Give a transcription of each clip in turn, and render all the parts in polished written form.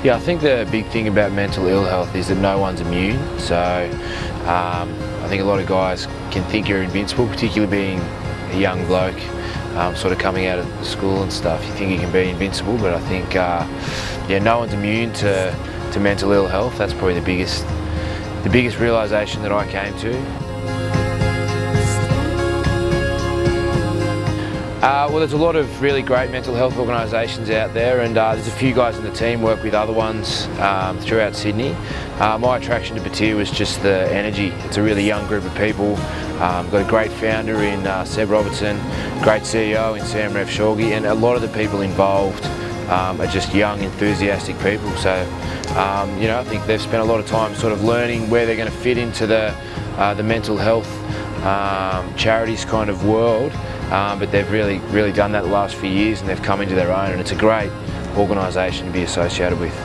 Yeah, I think the big thing about mental ill health is that no one's immune. So I think a lot of guys can think you're invincible, particularly being a young bloke, sort of coming out of school and stuff. You think you can be invincible, but I think yeah, no one's immune to mental ill health. That's probably the biggest realisation that I came to. Well, there's a lot of really great mental health organisations out there, and there's a few guys in the team work with other ones throughout Sydney. My attraction to Batyr was just the energy. It's a really young group of people. Got a great founder in Seb Robertson, great CEO in Sam Rev Shorgy, and a lot of the people involved are just young, enthusiastic people. So, you know, I think they've spent a lot of time sort of learning where they're going to fit into the mental health charities kind of world. But they've really done that the last few years, and they've come into their own, and it's a great organisation to be associated with.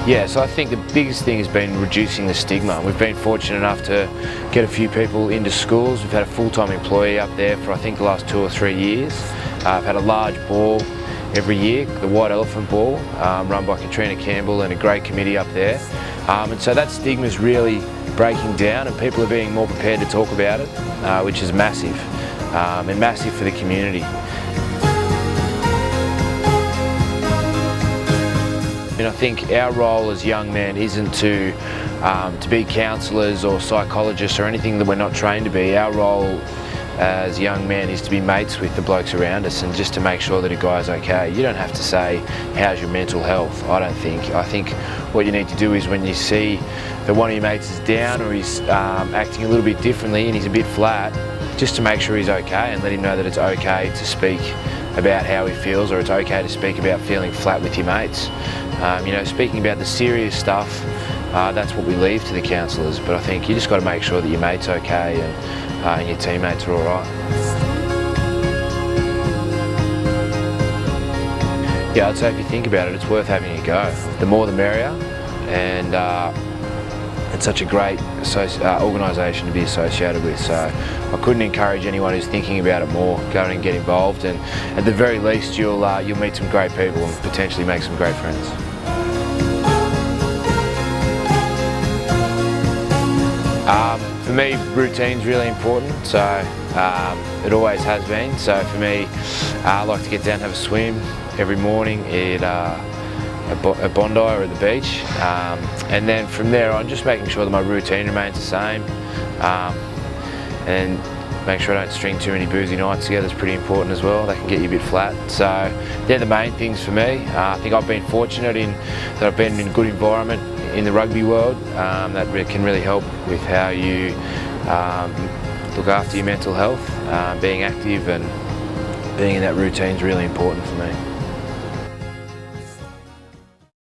Yeah, so I think the biggest thing has been reducing the stigma. We've been fortunate enough to get a few people into schools. We've had a full-time employee up there for I think the last 2 or 3 years. I've had a large ball every year, the White Elephant Ball, run by Katrina Campbell and a great committee up there. And so that stigma is really breaking down, and people are being more prepared to talk about it, which is massive, and massive for the community. And I think our role as young men isn't to be counsellors or psychologists or anything that we're not trained to be. Our role as young men is to be mates with the blokes around us and just to make sure that a guy's okay. You don't have to say, how's your mental health? I don't think. I think what you need to do is when you see that one of your mates is down or he's acting a little bit differently and he's a bit flat, just to make sure he's okay and let him know that it's okay to speak about how he feels, or it's okay to speak about feeling flat with your mates. You know, speaking about the serious stuff, that's what we leave to the counsellors, but I think you just got to make sure that your mate's okay and your teammates are all right. Yeah, I'd say if you think about it, it's worth having a go. The more the merrier, and it's such a great organisation to be associated with, so I couldn't encourage anyone who's thinking about it more, go and get involved, and at the very least you'll meet some great people and potentially make some great friends. For me, routine's really important, so it always has been. So for me, I like to get down and have a swim every morning at Bondi or at the beach, and then from there on, just making sure that my routine remains the same, and make sure I don't string too many boozy nights together is pretty important as well. That can get you a bit flat. So they're the main things for me. I think I've been fortunate in that I've been in a good environment in the rugby world that can really help with how you look after your mental health. Being active and being in that routine is really important for me.